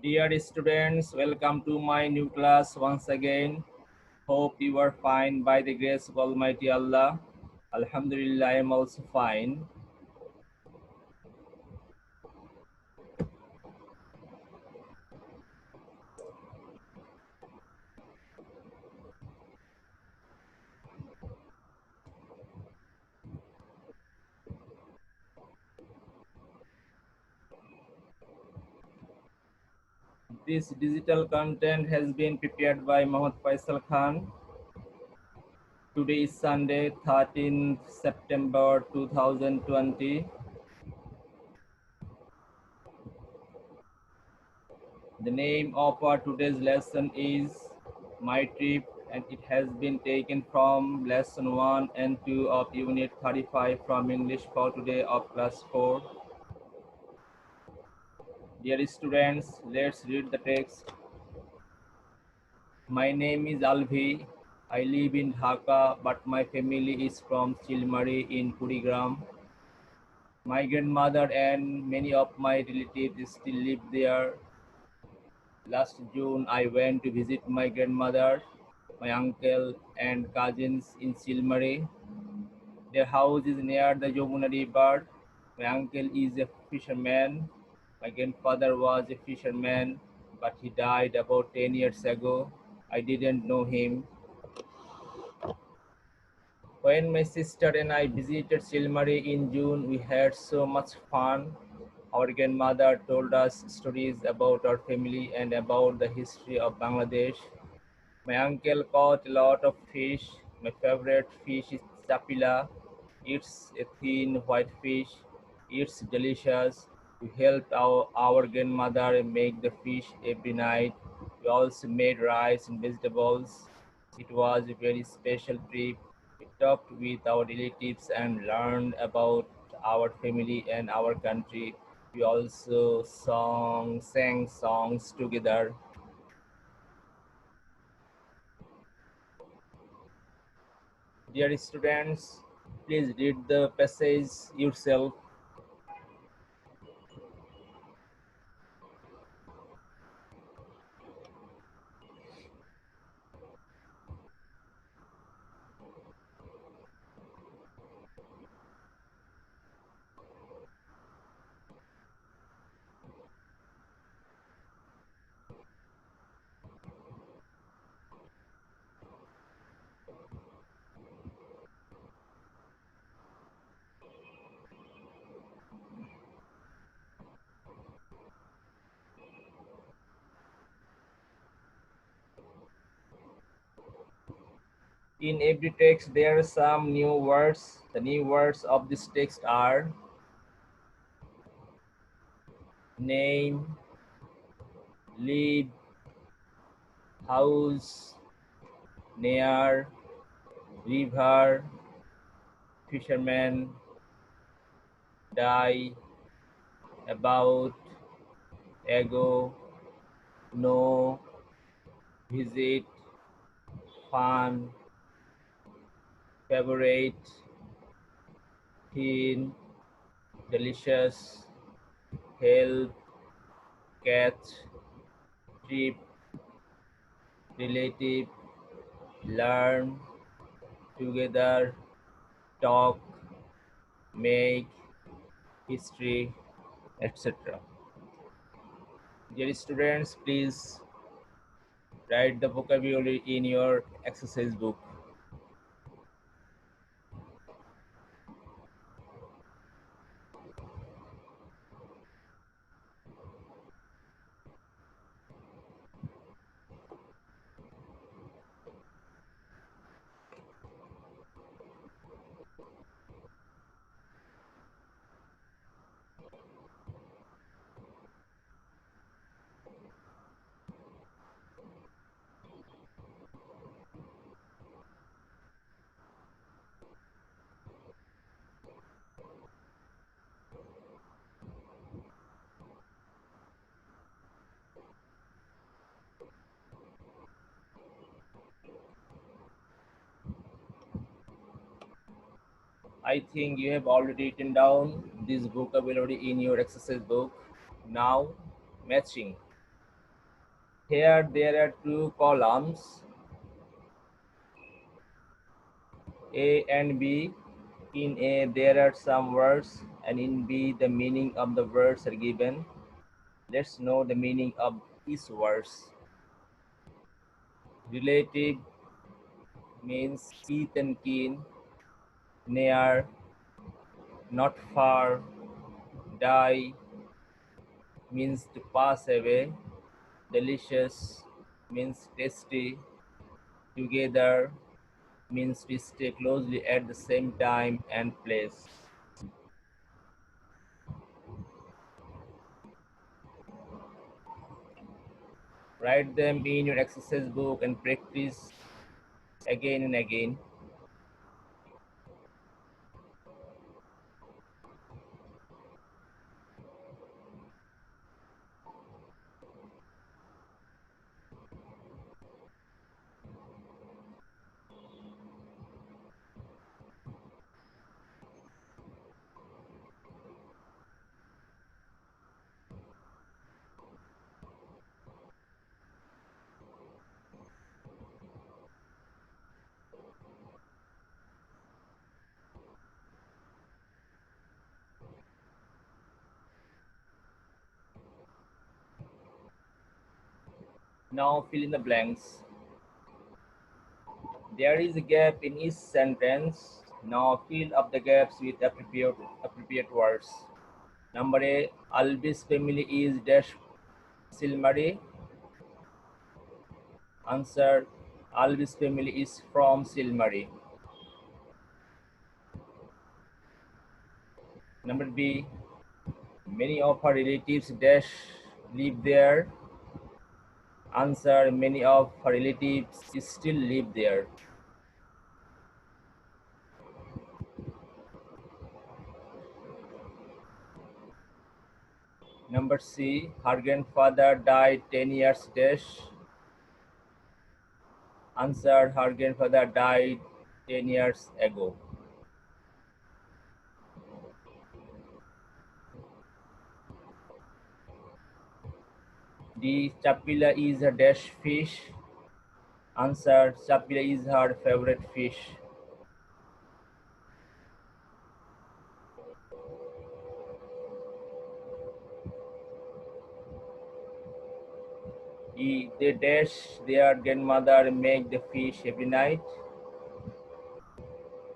Dear students, welcome to my new class once again. Hope you are fine by the grace of Almighty Allah. Alhamdulillah, I am also fine. This digital content has been prepared by Mohammad Faisal Khan. Today is Sunday, 13th September 2020. The name of our today's lesson is My Trip, and it has been taken from lesson 1 and 2 of unit 35 from English for today of class 4. Dear students, let's read the text. My name is Alvi. I live in Dhaka, but my family is from Chilmari in Kurigram. My grandmother and many of my relatives still live there. Last June, I went to visit my grandmother, my uncle, and cousins in Chilmari. Their house is near the Yamuna River. My uncle is a fisherman. My grandfather was a fisherman, but he died about 10 years ago. I didn't know him. When my sister and I visited Chilmari in June, we had so much fun. Our grandmother told us stories about our family and about the history of Bangladesh. My uncle caught a lot of fish. My favorite fish is chapila. It's a thin white fish. It's delicious. We helped our grandmother make the fish every night. We also made rice and vegetables. It was a very special trip. We talked with our relatives and learned about our family and our country. We also sang songs together. Dear students, please read the passage yourself. In every text, there are some new words. The new words of this text are name, live, house, near, river, fisherman, die, about, ago, no, visit, fun, favorite, thin, delicious, help, catch, trip, relative, learn, together, talk, make, history, etc. Dear students, please write the vocabulary in your exercise book. I think you have already written down this vocabulary in your exercise book. Now, matching. Here there are two columns, A and B. In A there are some words and in B the meaning of the words are given. Let's know the meaning of each words. Relative means kith and kin, near, not far, die means to pass away, delicious means tasty, together means to stay closely at the same time and place. Write them in your exercise book and practice again and again. Now fill in the blanks. There is a gap in each sentence. Now fill up the gaps with appropriate words. Number A, Albi's family is dash Silmari. Answer, Albi's family is from Silmari. Number B, many of her relatives dash live there. Answer, many of her relatives still live there. Number C, her grandfather died 10 years dash. Answer, her grandfather died 10 years ago. D, Chapila is a dash fish. Answer, Chapila is her favorite fish. E, they dash their grandmother make the fish every night.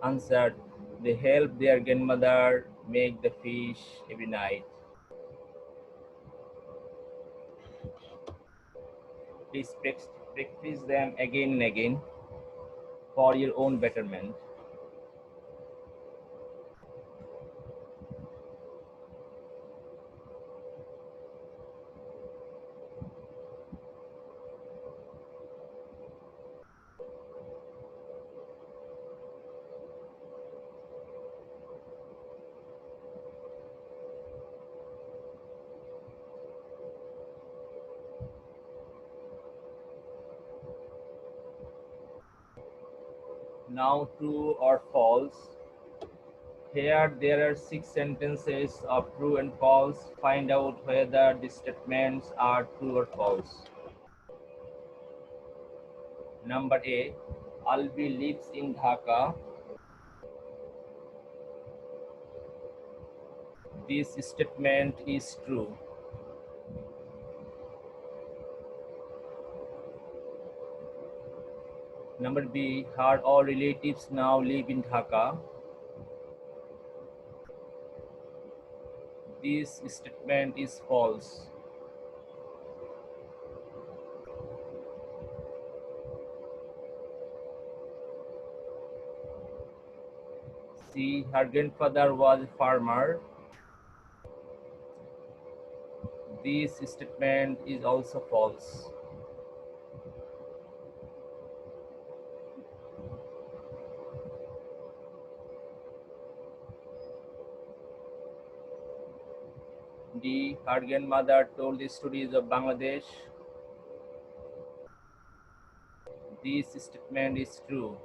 Answer, they help their grandmother make the fish every night. Please practice them again and again for your own betterment. Now true or false. Here there are 6 sentences of true and false. Find out whether the statements are true or false. Number A, Albi lives in Dhaka. This statement is true. Number B, her all relatives now live in Dhaka. This statement is false. C, her grandfather was a farmer. This statement is also false. D, her grandmother told the stories of Bangladesh. This statement is true.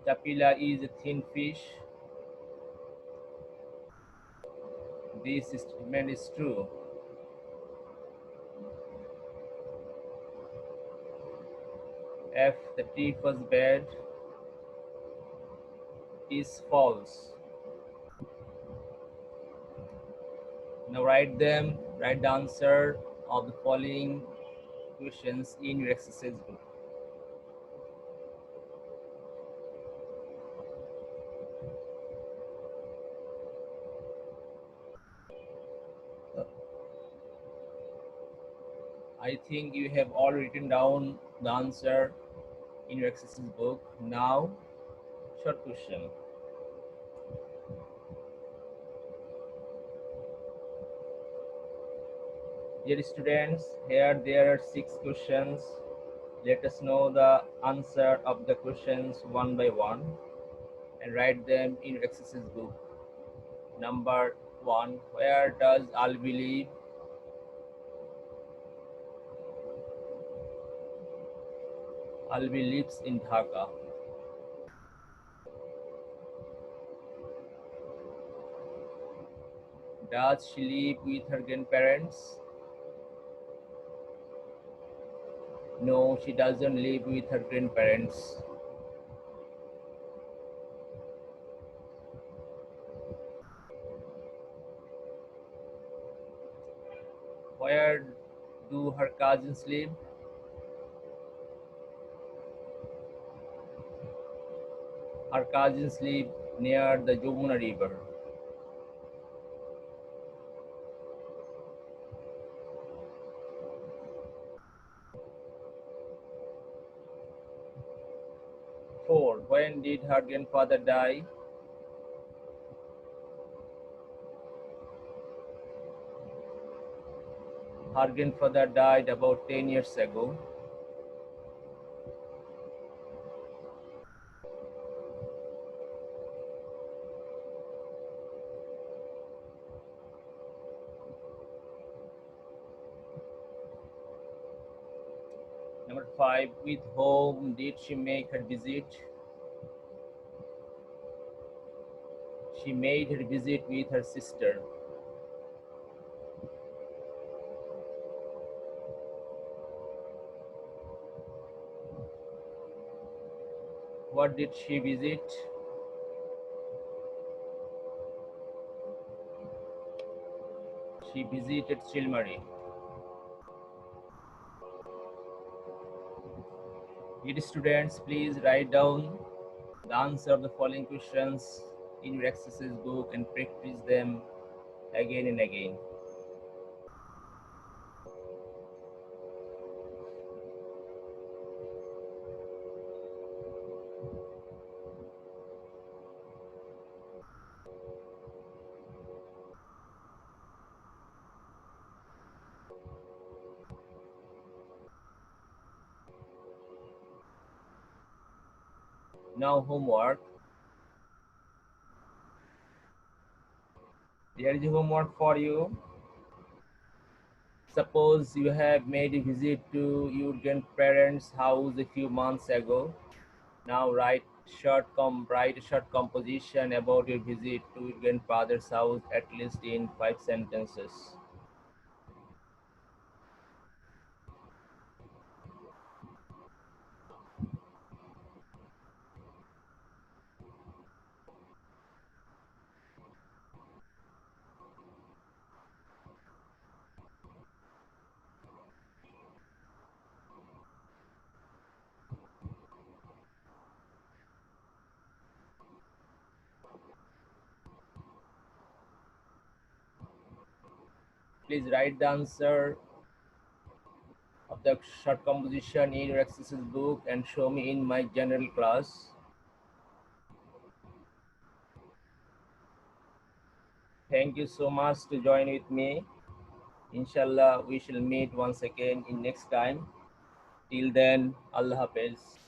Tapila is a thin fish. This statement is true. F. The tip was bad is false. Now write the answer of the following questions in your exercise book. I think you have all written down the answer in your exercise book. Now, short question. Dear students, here there are 6 questions. Let us know the answer of the questions one by one and write them in your exercise book. Number 1. Where does Albi live? Albi lives in Dhaka. Does she live with her grandparents? No, she doesn't live with her grandparents. Where do her cousins live? Her cousins live near the Yamuna River. Four. When did her grandfather die? Her grandfather died about 10 years ago. Number 5. With whom did she make her visit? She made her visit with her sister. What did she visit? She visited Chilmari. Dear students, please write down the answer of the following questions in your exercise book and practice them again and again. Now homework. There is homework for you. Suppose you have made a visit to your grandparents' house a few months ago. Now write a short composition about your visit to your grandfather's house, at least in 5 sentences. Please write the answer of the short composition in your exercise book and show me in my general class. Thank you so much to join with me. Inshallah, we shall meet once again in next time. Till then, Allah Hafiz.